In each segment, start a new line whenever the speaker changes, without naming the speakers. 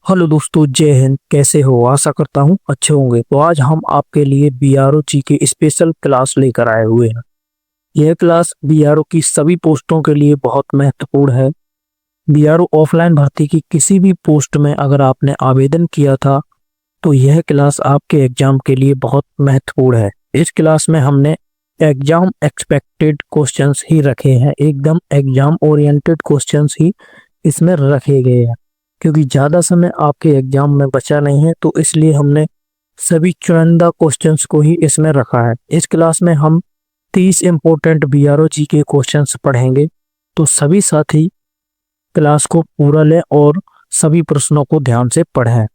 Hello दोस्तों, जय हिंद। कैसे हो? आशा करता हूँ अच्छे होंगे। तो आज हम आपके लिए बीआरओ जी की स्पेशल क्लास लेकर आए हुए हैं। यह क्लास बीआरओ की सभी पोस्टों के लिए बहुत महत्वपूर्ण है। बीआरओ ऑफलाइन भर्ती की किसी भी पोस्ट में अगर आपने आवेदन किया था तो यह क्लास आपके एग्जाम के लिए बहुत महत्वपूर्ण है। इस क्लास में हमने एग्जाम एक्सपेक्टेड क्वेश्चंस ही रखे हैं, एकदम एग्जाम ओरिएंटेड क्वेश्चंस ही इसमें रखे गए हैं। क्योंकि ज़्यादा समय आपके एग्जाम में बचा नहीं है तो इसलिए हमने सभी चुनिंदा क्वेश्चंस को ही इसमें रखा है। इस क्लास में हम 30 इम्पोर्टेंट बीआरओ जी के क्वेश्चंस पढ़ेंगे। तो सभी साथी क्लास को पूरा लें और सभी प्रश्नों को ध्यान से पढ़ें।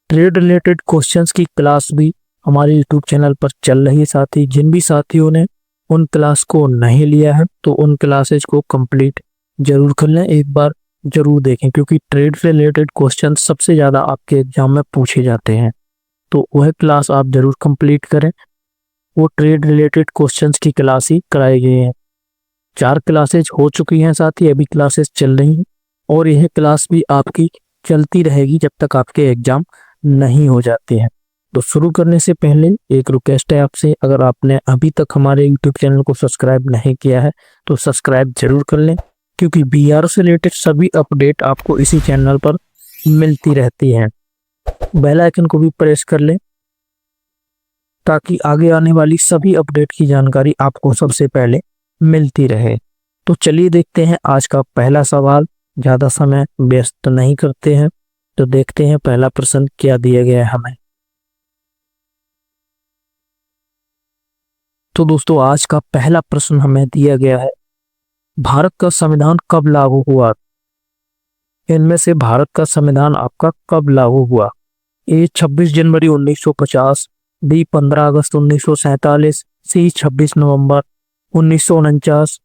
ट्रेड रिलेटेड क्वेश्चंस की क्लास भी हमारे यूट्यूब चैनल पर चल रही है। साथी जिन भी साथियों ने उन क्लास को नहीं लिया है तो उन क्लासेज को कंप्लीट जरूर कर लें, एक बार जरूर देखें, क्योंकि ट्रेड से रिलेटेड क्वेश्चन सबसे ज़्यादा आपके एग्जाम में पूछे जाते हैं। तो वह क्लास आप जरूर कंप्लीट करें। वो ट्रेड रिलेटेड क्वेश्चंस की क्लास ही कराई गई है। 4 क्लासेज हो चुकी हैं साथी, अभी क्लासेस चल रही हैं और यह क्लास भी आपकी चलती रहेगी जब तक आपके एग्जाम नहीं हो जाते हैं। तो शुरू करने से पहले एक रिक्वेस्ट है आपसे, अगर आपने अभी तक हमारे यूट्यूब चैनल को सब्सक्राइब नहीं किया है तो सब्सक्राइब जरूर कर लें, क्योंकि बीआरओ से रिलेटेड सभी अपडेट आपको इसी चैनल पर मिलती रहती हैं। बेल आइकन को भी प्रेस कर लें ताकि आगे आने वाली सभी अपडेट की जानकारी आपको सबसे पहले मिलती रहे। तो चलिए देखते हैं आज का पहला सवाल। ज़्यादा समय व्यस्त नहीं करते हैं, तो देखते हैं पहला प्रश्न क्या दिया गया है हमें। तो दोस्तों आज का पहला प्रश्न हमें दिया गया है, भारत का संविधान कब लागू हुआ? इनमें से भारत का संविधान आपका कब लागू हुआ? ए 26 जनवरी 1950, बी 15 अगस्त 1947, सी 26 नवंबर 1949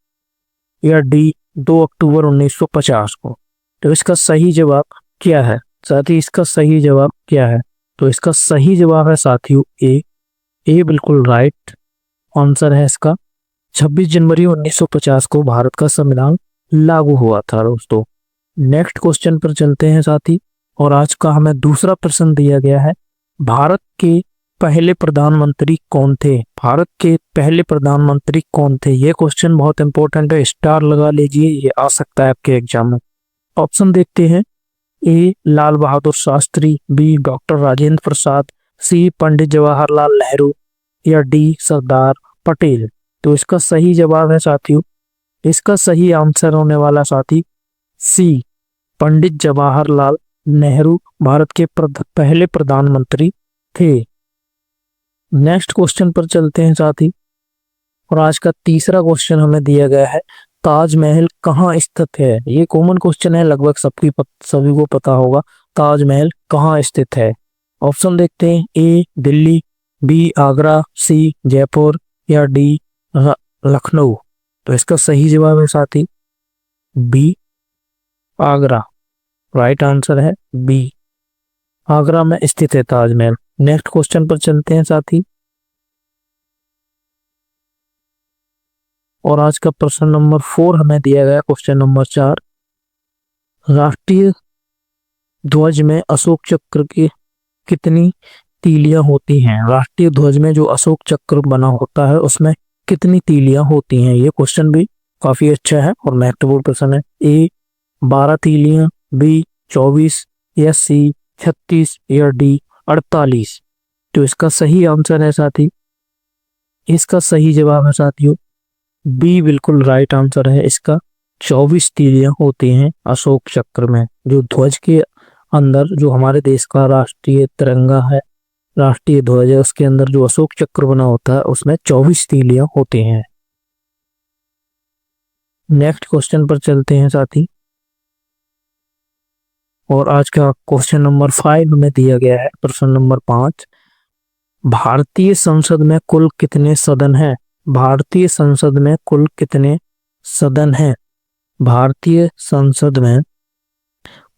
या डी 2 अक्टूबर 1950 को। तो इसका सही जवाब क्या है साथी? इसका सही जवाब क्या है? तो इसका सही जवाब है साथियों ए बिल्कुल राइट आंसर है इसका। 26 जनवरी 1950 को भारत का संविधान लागू हुआ था दोस्तों। नेक्स्ट क्वेश्चन पर चलते हैं साथी, और आज का हमें दूसरा प्रश्न दिया गया है, भारत के पहले प्रधानमंत्री कौन थे? भारत के पहले प्रधानमंत्री कौन थे? ये क्वेश्चन बहुत इंपॉर्टेंट है, स्टार लगा लीजिए, ये आ सकता है आपके एग्जाम में। ऑप्शन देखते हैं, ए लाल बहादुर शास्त्री, बी डॉक्टर राजेंद्र प्रसाद, सी पंडित जवाहरलाल नेहरू या डी सरदार पटेल। तो इसका सही जवाब है साथियों, इसका सही आंसर होने वाला साथी सी पंडित जवाहरलाल नेहरू भारत के पहले प्रधानमंत्री थे। नेक्स्ट क्वेश्चन पर चलते हैं साथी, और आज का तीसरा क्वेश्चन हमें दिया गया है, ताजमहल कहाँ स्थित है? ये कॉमन क्वेश्चन है, लगभग सभी को पता होगा ताजमहल कहाँ स्थित है। ऑप्शन देखते हैं, ए दिल्ली, बी आगरा, सी जयपुर या डी लखनऊ। तो इसका सही जवाब है साथी बी आगरा। राइट आंसर है बी, आगरा में स्थित है ताजमहल। नेक्स्ट क्वेश्चन पर चलते हैं साथी, और आज का प्रश्न नंबर 4 हमें दिया गया, क्वेश्चन नंबर 4, राष्ट्रीय ध्वज में अशोक चक्र की कितनी तीलियां होती हैं? राष्ट्रीय ध्वज में जो अशोक चक्र बना होता है उसमें कितनी तीलियां होती हैं? ये क्वेश्चन भी काफी अच्छा है और महत्वपूर्ण प्रश्न है। ए 12 तीलियां, बी 24 या सी 36 या डी 48। तो इसका सही आंसर है साथी, इसका सही जवाब है साथियों बी बिल्कुल राइट आंसर है इसका। 24 तीलियां होती हैं अशोक चक्र में। जो ध्वज के अंदर जो हमारे देश का राष्ट्रीय तिरंगा है, राष्ट्रीय ध्वज है, उसके अंदर जो अशोक चक्र बना होता है उसमें 24 तीलियां होती हैं। नेक्स्ट क्वेश्चन पर चलते हैं साथी, और आज का क्वेश्चन नंबर 5 में दिया गया है, प्रश्न नंबर 5, भारतीय संसद में कुल कितने सदन हैं? भारतीय संसद में कुल कितने सदन हैं? भारतीय संसद में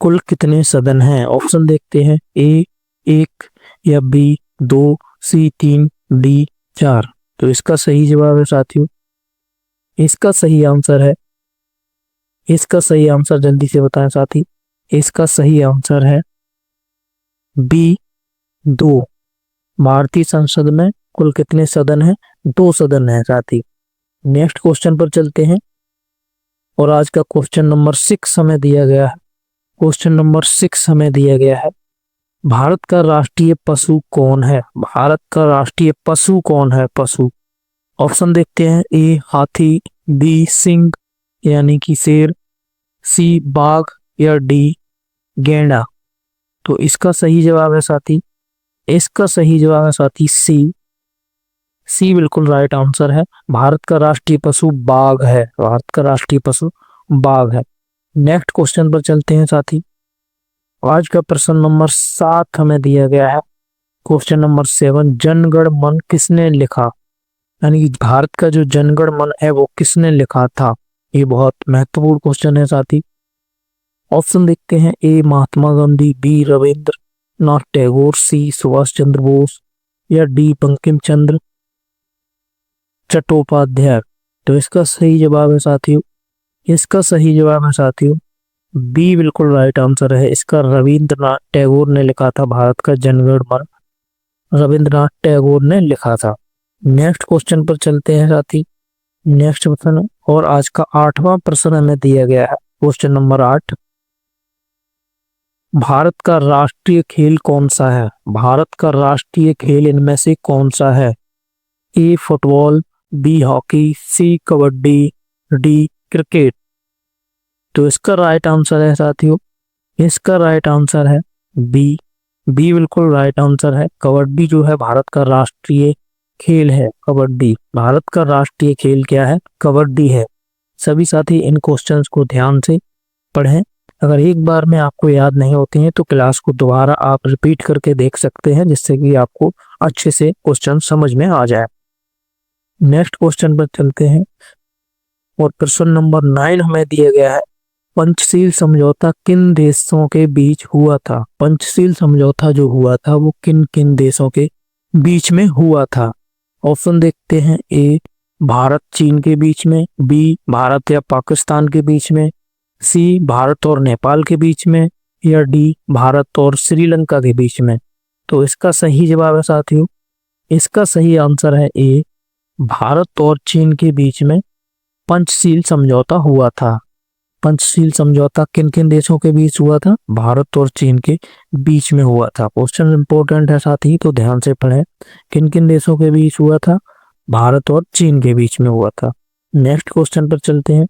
कुल कितने सदन हैं? ऑप्शन देखते हैं, ए 1 या बी 2, सी 3, डी 4। तो इसका सही जवाब है साथियों, इसका सही आंसर है, इसका सही आंसर जल्दी से बताएं साथी, इसका सही आंसर है बी 2। भारतीय संसद में कुल कितने सदन हैं? 2 सदन हैं साथी। नेक्स्ट क्वेश्चन पर चलते हैं और आज का क्वेश्चन नंबर 6 हमें दिया गया है। क्वेश्चन नंबर 6 हमें दिया गया है, भारत का राष्ट्रीय पशु कौन है? भारत का राष्ट्रीय पशु कौन है? पशु ऑप्शन देखते हैं, ए हाथी, बी सिंह यानी कि शेर, सी बाघ या डी गैंडा। तो इसका सही जवाब है साथी, इसका सही जवाब है साथी सी। सी बिल्कुल राइट आंसर है। भारत का राष्ट्रीय पशु बाघ है। भारत का राष्ट्रीय पशु बाघ है। नेक्स्ट क्वेश्चन पर चलते हैं साथी। आज का प्रश्न नंबर 7 हमें दिया गया है। क्वेश्चन नंबर 7, जनगण मन किसने लिखा? यानी कि भारत का जो जनगण मन है वो किसने लिखा था? ये बहुत महत्वपूर्ण क्वेश्चन है साथी। ऑप्शन देखते हैं, ए महात्मा गांधी, बी रविंद्रनाथ टैगोर, सी सुभाष चंद्र बोस या डी बंकिम चंद्र चट्टोपाध्याय। तो इसका सही जवाब है साथियों, इसका सही जवाब है साथियों बी बिल्कुल राइट आंसर है। इसका रविंद्रनाथ टैगोर ने लिखा था। भारत का जनगण मन रविंद्रनाथ टैगोर ने लिखा था। नेक्स्ट क्वेश्चन पर चलते हैं साथी। नेक्स्ट प्रश्न और आज का 8वां प्रश्न हमें दिया गया है। क्वेश्चन नंबर 8, भारत का राष्ट्रीय खेल कौन सा है? भारत का राष्ट्रीय खेल इनमें से कौन सा है? ए फुटबॉल, बी हॉकी, सी कबड्डी, डी क्रिकेट। तो इसका राइट आंसर है साथियों, इसका राइट आंसर है बी। बी बिल्कुल राइट आंसर है। कबड्डी जो है भारत का राष्ट्रीय खेल है। कबड्डी भारत का राष्ट्रीय खेल क्या है? कबड्डी है। सभी साथी इन क्वेश्चंस को ध्यान से पढ़ें। अगर एक बार में आपको याद नहीं होते हैं तो क्लास को दोबारा आप रिपीट करके देख सकते हैं, जिससे कि आपको अच्छे से क्वेश्चन समझ में आ जाए। नेक्स्ट क्वेश्चन पर चलते हैं और प्रश्न नंबर 9 हमें दिया गया है, पंचशील समझौता किन देशों के बीच हुआ था? पंचशील समझौता जो हुआ था वो किन किन देशों के बीच में हुआ था? ऑप्शन देखते हैं, ए भारत चीन के बीच में, बी भारत या पाकिस्तान के बीच में, सी भारत और नेपाल के बीच में या डी भारत और श्रीलंका के बीच में। तो इसका सही जवाब है साथियों, इसका सही आंसर है ए भारत और चीन के बीच में पंचशील समझौता हुआ था। पंचशील समझौता किन किन देशों के बीच हुआ था? भारत और चीन के बीच में हुआ था। क्वेश्चन इंपॉर्टेंट है साथी, तो ध्यान से पढ़ें। किन किन देशों के बीच हुआ था? भारत और चीन के बीच में हुआ था। नेक्स्ट क्वेश्चन पर चलते हैं।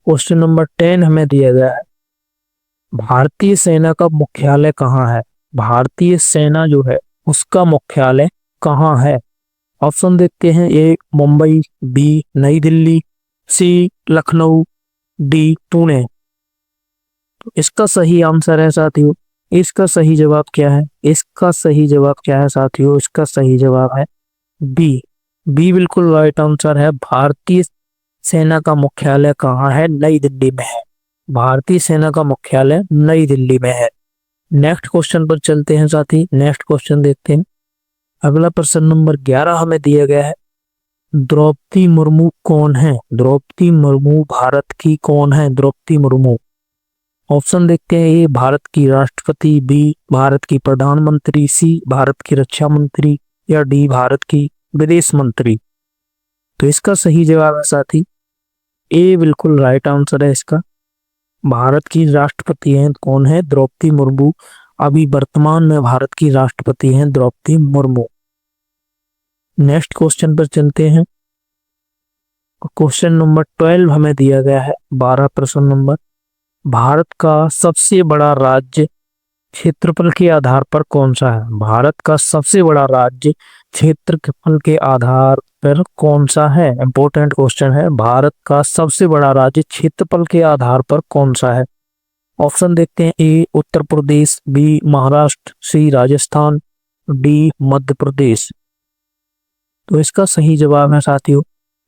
क्वेश्चन नंबर 10 हमें दिया गया है, भारतीय सेना का मुख्यालय कहाँ है? भारतीय सेना जो है उसका मुख्यालय कहाँ है? ऑप्शन देखते हैं, ए मुंबई, बी नई दिल्ली, सी लखनऊ, डी पुणे। तो इसका सही आंसर है साथियों, इसका सही जवाब क्या है? इसका सही जवाब क्या है साथियों? इसका सही जवाब है बी। बी बिल्कुल राइट आंसर है। भारतीय सेना का मुख्यालय कहाँ है? नई दिल्ली में है। भारतीय सेना का मुख्यालय नई दिल्ली में है। नेक्स्ट क्वेश्चन पर चलते हैं साथी। नेक्स्ट क्वेश्चन देखते हैं। अगला प्रश्न नंबर 11 हमें दिया गया है, द्रौपदी मुर्मू कौन है? द्रौपदी मुर्मू भारत की कौन है? द्रौपदी मुर्मू। ऑप्शन देखते हैं, ए भारत की राष्ट्रपति, बी भारत की प्रधानमंत्री, सी भारत की रक्षा मंत्री या डी भारत की विदेश मंत्री। तो इसका सही जवाब है साथी ए बिल्कुल राइट आंसर है। इसका भारत की राष्ट्रपति हैं कौन है? द्रौपदी मुर्मू। अभी वर्तमान में भारत की राष्ट्रपति हैं द्रौपदी मुर्मू। नेक्स्ट क्वेश्चन पर चलते हैं। क्वेश्चन नंबर 12 हमें दिया गया है, 12 प्रश्न नंबर, भारत का सबसे बड़ा राज्य क्षेत्रफल के आधार पर कौन सा है? भारत का सबसे बड़ा राज्य क्षेत्रफल के आधार पर कौन सा है? इंपॉर्टेंट क्वेश्चन है। भारत का सबसे बड़ा राज्य क्षेत्रफल के आधार पर कौन सा है? ऑप्शन देखते हैं, ए उत्तर प्रदेश, बी महाराष्ट्र, सी राजस्थान, डी मध्य प्रदेश। तो इसका सही जवाब है साथियों,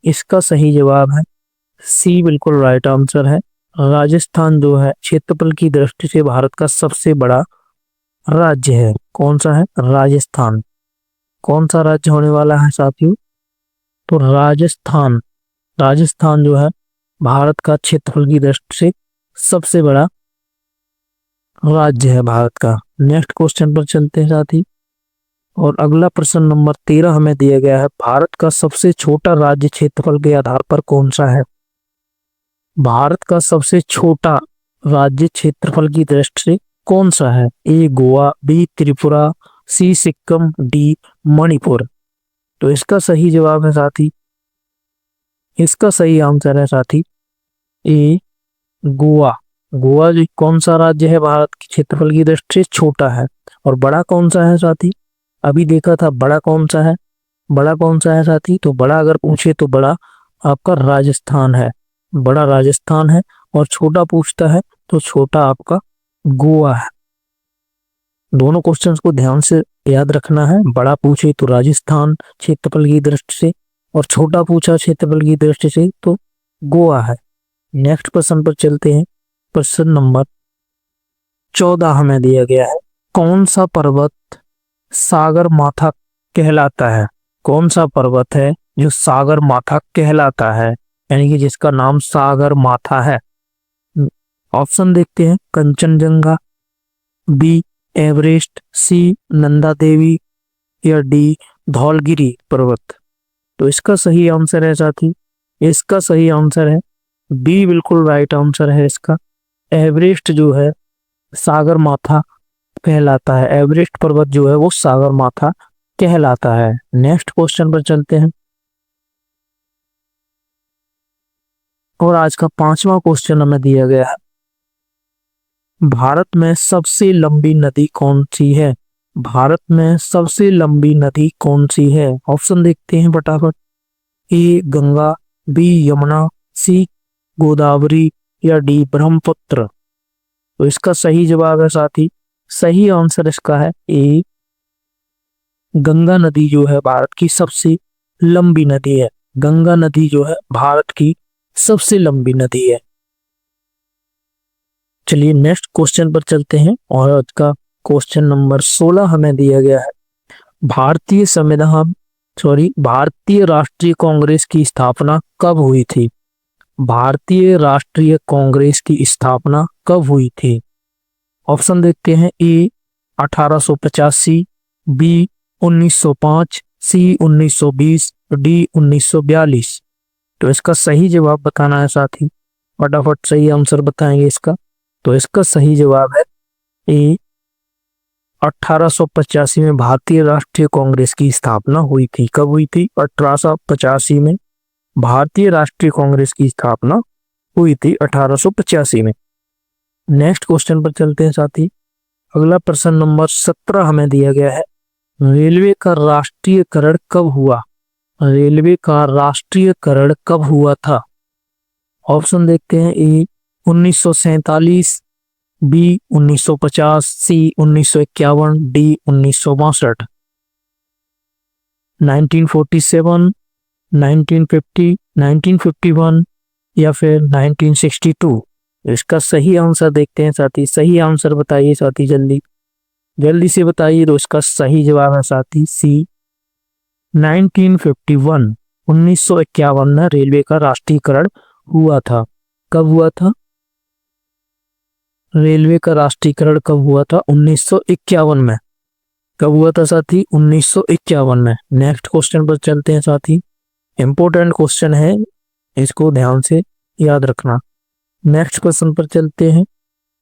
इसका सही जवाब है सी बिल्कुल राइट आंसर है। राजस्थान जो है क्षेत्रफल की दृष्टि से भारत का सबसे बड़ा राज्य है। कौन सा है? राजस्थान। कौन सा राज्य होने वाला है साथियों? तो राजस्थान। राजस्थान जो है भारत का क्षेत्रफल की दृष्टि से सबसे बड़ा राज्य है भारत का। नेक्स्ट क्वेश्चन पर चलते हैं साथी। और अगला प्रश्न नंबर 13 हमें दिया गया है, भारत का सबसे छोटा राज्य क्षेत्रफल के आधार पर कौन सा है? भारत का सबसे छोटा राज्य क्षेत्रफल की दृष्टि से कौन सा है? ए गोवा, बी त्रिपुरा, सी सिक्किम, डी मणिपुर। तो इसका सही जवाब है साथी, इसका सही आंसर है साथी ए गोवा। गोवा जो कौन सा राज्य है भारत के क्षेत्रफल की दृष्टि से छोटा है। और बड़ा कौन सा है साथी? अभी देखा था बड़ा कौन सा है, बड़ा कौन सा है साथी? तो बड़ा अगर पूछे तो बड़ा आपका राजस्थान है, बड़ा राजस्थान है। और छोटा पूछता है तो छोटा आपका गोवा है। दोनों क्वेश्चंस को ध्यान से याद रखना है। बड़ा पूछे तो राजस्थान क्षेत्रफल की दृष्टि से, और छोटा पूछा क्षेत्रफल की दृष्टि से तो गोवा है। नेक्स्ट प्रश्न पर चलते हैं। प्रश्न नंबर 14 हमें दिया गया है, कौन सा पर्वत सागर माथा कहलाता है? कौन सा पर्वत है जो सागर माथा कहलाता है, यानी कि जिसका नाम सागर माथा है? ऑप्शन देखते हैं, कंचनजंगा, बी एवरेस्ट, सी नंदा देवी, या डी धौलगिरी पर्वत। तो इसका सही आंसर है साथी, इसका सही आंसर है बी, बिल्कुल राइट आंसर है इसका। एवरेस्ट जो है सागर माथा कहलाता है, एवरेस्ट पर्वत जो है वो सागर माथा कहलाता है। नेक्स्ट क्वेश्चन पर चलते हैं। और आज का 5वां क्वेश्चन हमें दिया गया है, भारत में सबसे लंबी नदी कौन सी है? भारत में सबसे लंबी नदी कौन सी है? ऑप्शन देखते हैं फटाफट। ए गंगा, बी यमुना, सी गोदावरी, या डी ब्रह्मपुत्र। तो इसका सही जवाब है साथी, सही आंसर इसका है ए गंगा नदी जो है भारत की सबसे लंबी नदी है। गंगा नदी जो है भारत की सबसे लंबी नदी है। चलिए नेक्स्ट क्वेश्चन पर चलते हैं। और आज का क्वेश्चन नंबर 16 हमें दिया गया है, भारतीय राष्ट्रीय कांग्रेस की स्थापना कब हुई थी? भारतीय राष्ट्रीय कांग्रेस की स्थापना कब हुई थी? ऑप्शन देखते हैं, ए 1885, बी 1905, सी 1920, डी 1942। तो इसका सही जवाब बताना है साथी, फटाफट सही आंसर बताएंगे इसका। तो इसका सही जवाब है ए 1885 में भारतीय राष्ट्रीय कांग्रेस की स्थापना हुई थी। कब हुई थी? 1885 में भारतीय राष्ट्रीय कांग्रेस की स्थापना हुई थी 1885 में। नेक्स्ट क्वेश्चन पर चलते हैं साथी। अगला प्रश्न नंबर 17 हमें दिया गया है, रेलवे का राष्ट्रीयकरण कब हुआ? रेलवे का राष्ट्रीयकरण कब हुआ था? ऑप्शन देखते हैं, ए 1947, बी 1950, सी 1951, डी 1962। 1947, 1950, 1951 या फिर 1962। इसका सही आंसर देखते हैं साथी, सही आंसर बताइए साथी, जल्दी जल्दी से बताइए। तो इसका सही जवाब है साथी सी 1951, 1951 में रेलवे का राष्ट्रीयकरण हुआ था। कब हुआ था? रेलवे का राष्ट्रीयकरण कब हुआ था? 1951 में। कब हुआ था साथी? 1951 में। नेक्स्ट क्वेश्चन पर चलते हैं साथी, इंपॉर्टेंट क्वेश्चन है, इसको ध्यान से याद रखना। नेक्स्ट क्वेश्चन पर चलते हैं।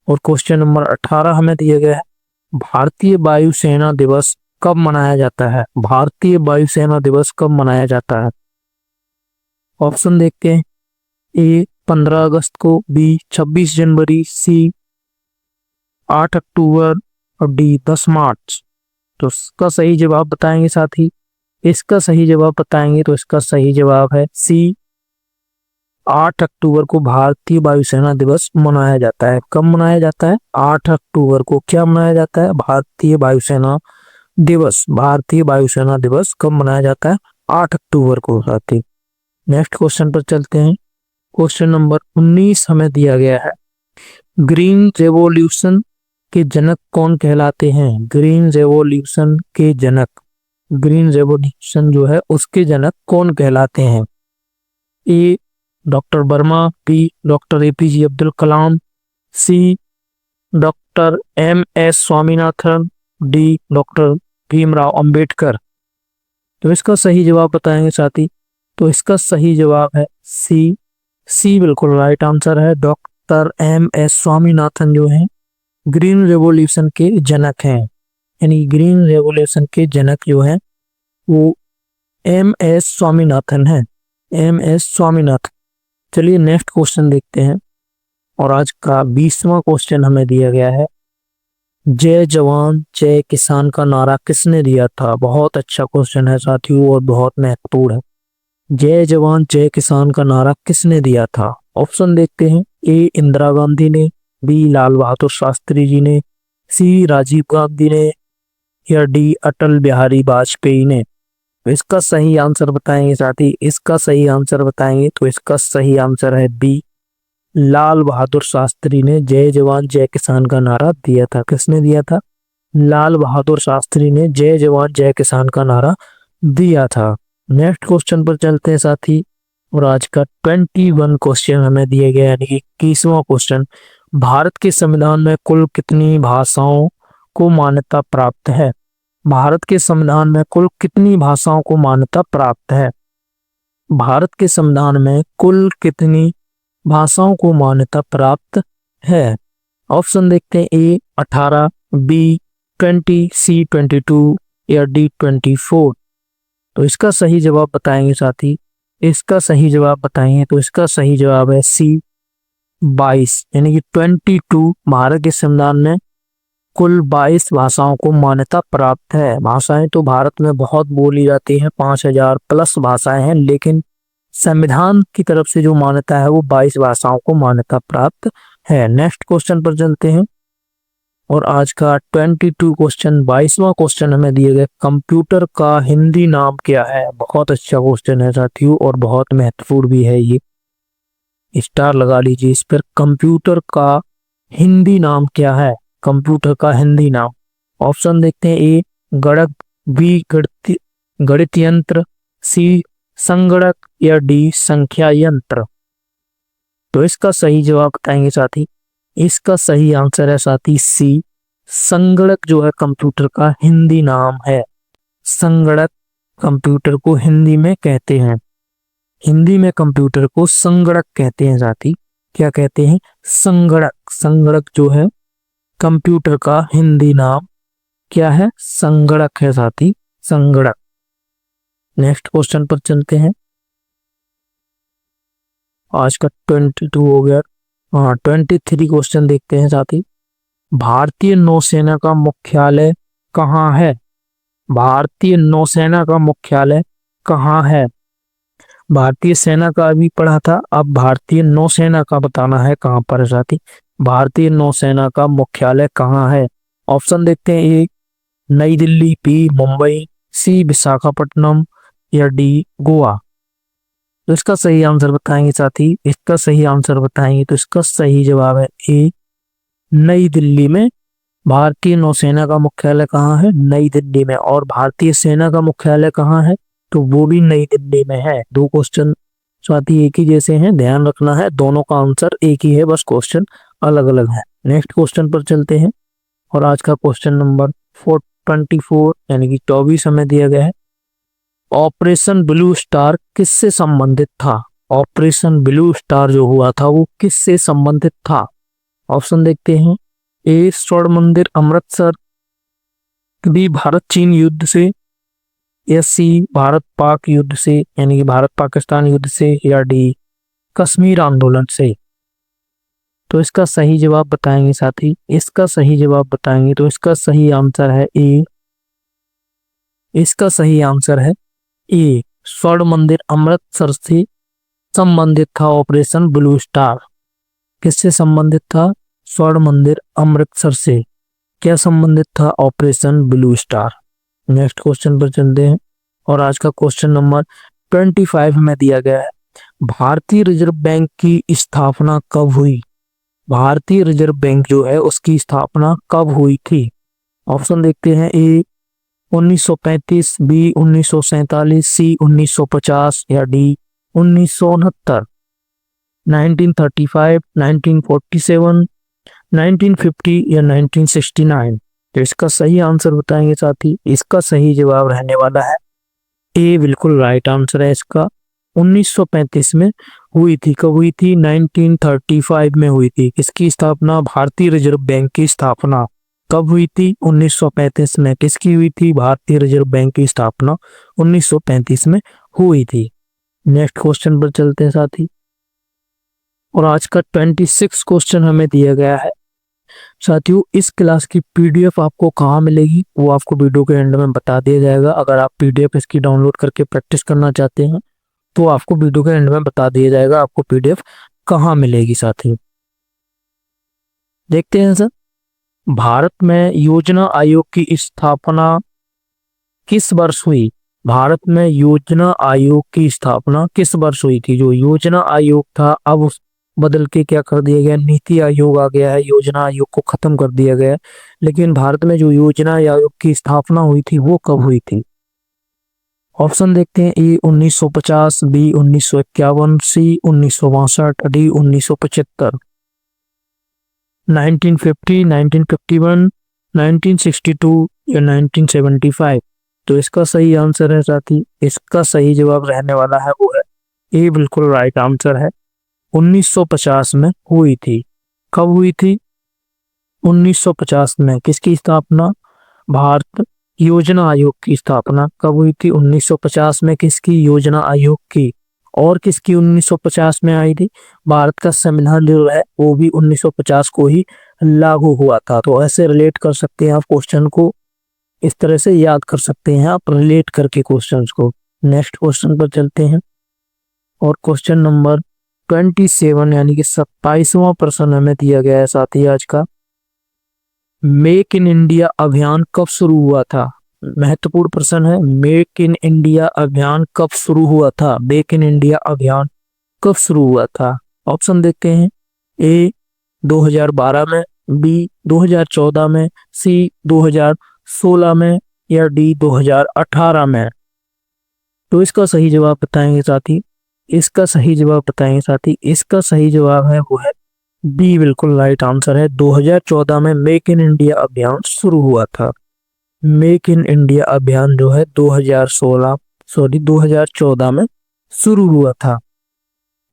और क्वेश्चन नंबर 18 हमें दिया गया है, भारतीय वायुसेना दिवस कब मनाया जाता है? भारतीय वायुसेना दिवस कब मनाया जाता है? ऑप्शन देखते हैं, ए 15 अगस्त को, बी 26 जनवरी, सी 8 अक्टूबर, और डी 10 मार्च। तो इसका सही जवाब बताएंगे साथी, इसका सही जवाब बताएंगे। तो इसका सही जवाब है सी 8 अक्टूबर को भारतीय वायुसेना दिवस मनाया जाता है। कब मनाया जाता है? 8 अक्टूबर को क्या मनाया जाता है? भारतीय वायुसेना दिवस। भारतीय वायुसेना दिवस कब मनाया जाता है? 8 अक्टूबर को साथी। नेक्स्ट क्वेश्चन पर चलते हैं। क्वेश्चन नंबर 19 हमें दिया गया है, ग्रीन रेवोल्यूशन के जनक कौन कहलाते हैं? ग्रीन रेवोल्यूशन के जनक, ग्रीन रेवोल्यूशन जो है उसके जनक कौन कहलाते हैं? A doctor Verma, B doctor APJ Abdul Kalam, C doctor M.S. Swaminathan, D doctor Bhimrao Ambedkar. तो इसका सही जवाब बताएंगे साथी। तो इसका सही जवाब है सी। सी बिल्कुल राइट आंसर है। Doctor M.S. स्वामीनाथन जो है ग्रीन रेवोल्यूशन के जनक हैं, यानी ग्रीन रेवोल्यूशन के जनक जो हैं वो M.S. स्वामीनाथन है। M.S. स्वामीनाथन। चलिए नेक्स्ट क्वेश्चन देखते हैं। और आज का 20वां क्वेश्चन हमें दिया गया है, जय जवान जय किसान का नारा किसने दिया था। बहुत अच्छा क्वेश्चन है साथियों और बहुत महत्वपूर्ण है। जय जवान जय किसान का नारा किसने दिया था। ऑप्शन देखते हैं। ए इंदिरा गांधी ने, बी लाल बहादुर शास्त्री जी ने, सी राजीव गांधी ने, या डी अटल बिहारी वाजपेयी ने। तो इसका सही आंसर बताएंगे साथी। इसका सही आंसर बताएंगे तो इसका सही आंसर है बी, लाल बहादुर शास्त्री ने जय जवान जय किसान का नारा दिया था। किसने दिया था। लाल बहादुर शास्त्री ने जय जवान जय किसान का नारा दिया था। नेक्स्ट क्वेश्चन पर चलते हैं साथी। और आज का 21 क्वेश्चन हमें दिए गए, यानी कि 21वां क्वेश्चन, भारत के संविधान में कुल कितनी भाषाओं को मान्यता प्राप्त है। भारत के संविधान में कुल कितनी भाषाओं को मान्यता प्राप्त है। भारत के संविधान में कुल कितनी भाषाओं को मान्यता प्राप्त है। ऑप्शन देखते हैं। ए 18, बी 20, सी 22 या डी 24। तो इसका सही जवाब बताएंगे साथी। इसका सही जवाब बताएंगे तो इसका सही जवाब है सी 22, यानी कि 22। भारत के संविधान में कुल 22 भाषाओं को मान्यता प्राप्त है। भाषाएं तो भारत में बहुत बोली जाती हैं, 5000 प्लस भाषाएं हैं, लेकिन संविधान की तरफ से जो मान्यता है वो 22 भाषाओं को मान्यता प्राप्त है। नेक्स्ट क्वेश्चन पर चलते हैं। और आज का 22 क्वेश्चन, 22वां क्वेश्चन हमें दिए गए, कंप्यूटर का हिंदी नाम क्या है। बहुत अच्छा क्वेश्चन है साथियों और बहुत महत्वपूर्ण भी है ये, स्टार लगा लीजिए इस पर। कंप्यूटर का हिंदी नाम क्या है। कंप्यूटर का हिंदी नाम। ऑप्शन देखते हैं। ए गणक, बी गणित यंत्र, सी संगणक या डी संख्या यंत्र। तो इसका सही जवाब बताएंगे साथी। इसका सही आंसर है साथी सी, संगणक जो है कंप्यूटर का हिंदी नाम है। संगणक कंप्यूटर को हिंदी में कहते हैं। हिंदी में कंप्यूटर को संगणक कहते हैं साथी। क्या कहते हैं। संगणक। संगणक जो है कंप्यूटर का हिंदी नाम क्या है। संगणक है साथी, संगणक। नेक्स्ट क्वेश्चन पर चलते हैं। आज का 22 हो गया। 23 क्वेश्चन देखते हैं साथी। भारतीय नौसेना का मुख्यालय कहाँ है। भारतीय नौसेना का मुख्यालय कहाँ है। भारतीय सेना का अभी पढ़ा था, अब भारतीय नौसेना का बताना है कहाँ पर है साथी। भारतीय नौसेना का मुख्यालय कहाँ है। ऑप्शन देखते हैं। ए नई दिल्ली, बी मुंबई, सी विशाखापट्टनम या डी गोवा। तो इसका सही आंसर बताएंगे साथी। इसका सही आंसर बताएंगे तो इसका सही जवाब है ए नई दिल्ली में। भारतीय नौसेना का मुख्यालय कहाँ है। नई दिल्ली में। और भारतीय सेना का मुख्यालय कहाँ है तो वो भी नई दिल्ली में है। दो क्वेश्चन साथी एक ही जैसे हैं, ध्यान रखना है, दोनों का आंसर एक ही है, बस क्वेश्चन अलग अलग है। नेक्स्ट क्वेश्चन पर चलते हैं। और आज का क्वेश्चन नंबर 24 यानी कि 24 हमें दिया गया है। ऑपरेशन ब्लू स्टार किससे संबंधित था। ऑपरेशन ब्लू स्टार जो हुआ था वो किससे संबंधित था। ऑप्शन देखते हैं। ए स्वर्ण मंदिर अमृतसर, बी भारत चीन युद्ध से, या सी भारत पाक युद्ध से यानी कि भारत पाकिस्तान युद्ध से, या डी कश्मीर आंदोलन से। तो इसका सही जवाब बताएंगे साथी। इसका सही जवाब बताएंगे तो इसका सही आंसर है ए। इसका सही आंसर है ए स्वर्ण मंदिर अमृतसर से संबंधित था ऑपरेशन ब्लू स्टार। किससे संबंधित था। स्वर्ण मंदिर अमृतसर से क्या संबंधित था। Operation blue star. Next question पर चलते हैं। और आज का क्वेश्चन नंबर 25 में दिया गया है। भारतीय रिजर्व बैंक की स्थापना कब हुई। भारतीय रिजर्व बैंक जो है उसकी स्थापना कब हुई थी। ऑप्शन देखते हैं। ए 1935, बी 1947, सी 1950 या डी 1969। 1935, 1947, 1950 या 1969? तो इसका सही आंसर बताएंगे साथी। इसका सही जवाब रहने वाला है ए, बिल्कुल राइट आंसर है इसका। 1935 में हुई थी। कब हुई थी? 1935 में हुई थी। किसकी स्थापना? भारतीय रिजर्व बैंक की स्थापना कब हुई थी? 1935 में। किसकी हुई थी? भारतीय रिजर्व बैंक की स्थापना 1935 में हुई थी। नेक्स्ट क्वेश्चन पर चलते हैं साथी। और आज का 26 क्वेश्चन हमें दिया गया है साथियों। इस क्लास की पीडीएफ आपको कहाँ मिलेगी वो आपको वीडियो के एंड में बता दिया जाएगा। अगर आप पीडीएफ इसकी डाउनलोड करके प्रैक्टिस करना चाहते हैं तो आपको वीडियो के एंड में बता दिया जाएगा आपको पीडीएफ कहाँ मिलेगी साथियों। देखते हैं सर, भारत में योजना आयोग की स्थापना किस वर्ष हुई? भारत में योजना आयोग की स्थापना किस वर्ष हुई थी? जो योजना आयोग था अब उस बदल के क्या कर दिया गया? नीति आयोग आ गया है। योजना आयोग को खत्म कर दिया गया है। लेकिन भारत में जो योजना आयोग की स्थापना हुई थी वो कब हुई थी? ऑप्शन देखते हैं। ए 1950, बी 1951, सी 1962, डी 1975। 1950, 1951, 1962 या 1975? तो इसका सही आंसर है साथी, इसका सही जवाब रहने वाला है वो है ए, बिल्कुल राइट आंसर है। 1950 में हुई थी। कब हुई थी? 1950 में। किसकी स्थापना? भारत योजना आयोग की स्थापना कब हुई थी? 1950 में। किसकी? योजना आयोग की। और किसकी 1950 में आई थी? भारत का संविधान जो है वो भी 1950 को ही लागू हुआ था। तो ऐसे रिलेट कर सकते हैं आप क्वेश्चन को, इस तरह से याद कर सकते हैं आप रिलेट करके क्वेश्चंस को। नेक्स्ट क्वेश्चन पर चलते हैं। और क्वेश्चन नंबर 27 यानी कि 27वां प्रश्न हमें दिया गया है साथी आज का। मेक इन इंडिया अभियान कब शुरू हुआ था? महत्वपूर्ण प्रश्न है। मेक इन इंडिया अभियान कब शुरू हुआ था? मेक इन इंडिया अभियान कब शुरू हुआ था? ऑप्शन देखते हैं। ए 2012 में, बी 2014 में, सी 2016 में या डी 2018 में? तो इसका सही जवाब बताएंगे साथी। इसका सही जवाब बताएंगे साथी। इसका सही जवाब है वो है बी, बिल्कुल राइट आंसर है। 2014 में मेक इन इंडिया अभियान शुरू हुआ था। मेक इन इंडिया अभियान जो है 2014 में शुरू हुआ था।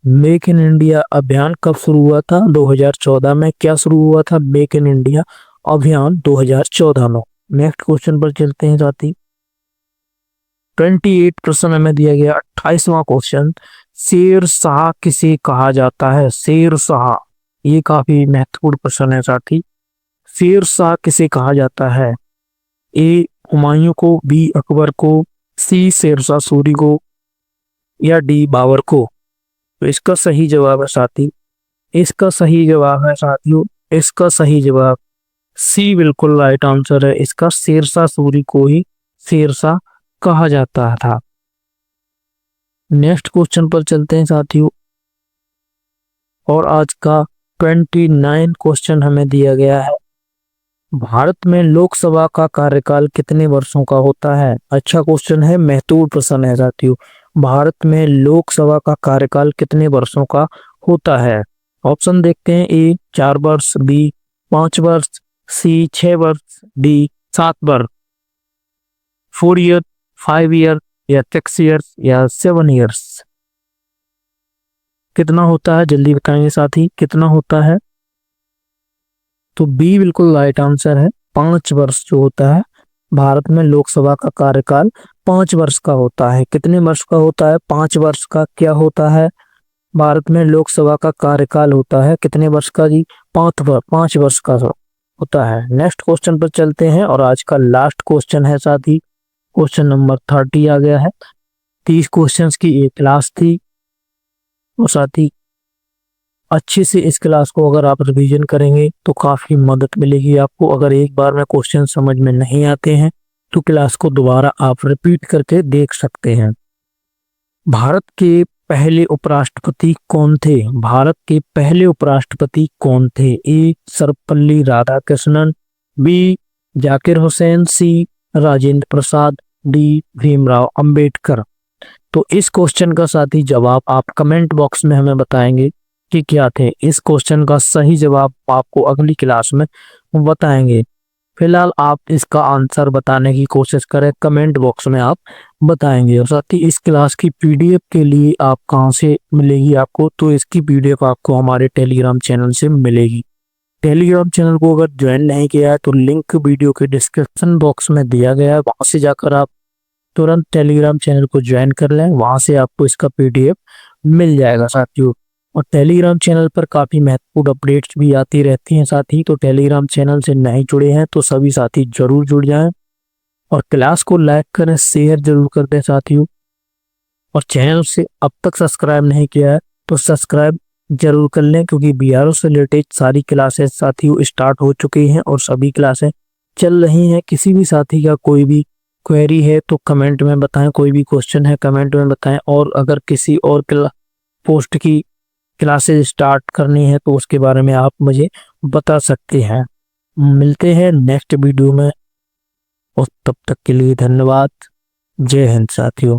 मेक इन इंडिया अभियान कब शुरू हुआ था? 2014 में। क्या शुरू हुआ था? मेक इन इंडिया अभियान 2014 में। नेक्स्ट क्वेश्चन पर चलते हैं साथी। 28 प्रश्न हमें दिया गया। 28वां क्वेश्चन, शेर शाह किसे कहा जाता है? शेर शाह, ये काफी महत्वपूर्ण प्रश्न है साथी। शेर शाह किसे कहा जाता है? ए हुमायूं को, बी अकबर को, सी शेरशाह सूरी को या डी बाबर को? तो इसका सही जवाब है साथी, इसका सही जवाब है साथियों, इसका सही जवाब सी, बिल्कुल राइट आंसर है इसका। शेरशाह सूरी को ही शेरशाह कहा जाता था। नेक्स्ट क्वेश्चन पर चलते हैं साथियों। और आज का 29 क्वेश्चन हमें दिया गया है। भारत में लोकसभा का कार्यकाल कितने वर्षों का होता है? अच्छा क्वेश्चन है, महत्वपूर्ण प्रश्न है साथियों। भारत में लोकसभा का कार्यकाल कितने वर्षों का होता है? ऑप्शन देखते हैं। ए 4 वर्ष, बी 5 वर्ष, सी 6 वर्ष, डी 7 वर्ष। 4 ईयर, 5 ईयर या 6 ईयर्स या 7 ईयर्स? कितना होता है जल्दी बताएंगे साथी, कितना होता है? तो बी बिल्कुल राइट आंसर है। 5 वर्ष जो होता है, भारत में लोकसभा का कार्यकाल 5 वर्ष का होता है। कितने वर्ष का होता है? 5 वर्ष का। क्या होता है? भारत में लोकसभा का कार्यकाल होता है कितने वर्ष का जी? 5 वर्ष का होता है। नेक्स्ट क्वेश्चन पर चलते हैं। और आज का लास्ट क्वेश्चन है साथी, क्वेश्चन नंबर 30 आ गया है। 30 क्वेश्चंस की एक क्लास थी। और साथी अच्छे से इस क्लास को अगर आप रिवीजन करेंगे तो काफी मदद मिलेगी आपको। अगर एक बार में क्वेश्चन समझ में नहीं आते हैं तो क्लास को दोबारा आप रिपीट करके देख सकते हैं। भारत के पहले उपराष्ट्रपति कौन थे? भारत के पहले उपराष्ट्रपति कौन थे? ए सर्वपल्ली राधाकृष्णन, बी जाकिर हुसैन, सी राजेंद्र प्रसाद, डी भीमराव अंबेडकर। तो इस क्वेश्चन का साथी जवाब आप कमेंट बॉक्स में हमें बताएंगे कि क्या थे। इस क्वेश्चन का सही जवाब आपको अगली क्लास में बताएंगे। फिलहाल आप इसका आंसर बताने की कोशिश करें, कमेंट बॉक्स में आप बताएंगे। और साथ ही इस क्लास की पीडीएफ के लिए आप कहां से मिलेगी आपको, तो इसकी पीडीएफ आपको हमारे टेलीग्राम चैनल से मिलेगी। टेलीग्राम चैनल को अगर ज्वाइन नहीं किया है तो लिंक वीडियो के डिस्क्रिप्शन बॉक्स में दिया गया है, वहां से जाकर आप तुरंत टेलीग्राम चैनल को ज्वाइन कर लें, वहां से आपको इसका पीडीएफ मिल जाएगा साथियों। और टेलीग्राम चैनल पर काफी महत्वपूर्ण अपडेट्स भी आती रहती हैं साथी, तो टेलीग्राम चैनल से नहीं जुड़े हैं तो सभी साथी जरूर जुड़ जाएं और क्लास को लाइक करें, शेयर जरूर कर दें साथियों। और चैनल से अब तक सब्सक्राइब नहीं किया है तो सब्सक्राइब जरूर कर लें, क्योंकि बीआरओ से रिलेटेड सारी क्लासेस साथियों स्टार्ट हो चुकी हैं और सभी क्लासें चल रही हैं। किसी भी साथी का कोई भी क्वेरी है तो कमेंट में बताएं, कोई भी क्वेश्चन है कमेंट में बताएं। और अगर किसी और पोस्ट की क्लासेस स्टार्ट करनी है तो उसके बारे में आप मुझे बता सकते हैं। मिलते हैं नेक्स्ट वीडियो में और तब तक के लिए धन्यवाद। जय हिंद साथियों।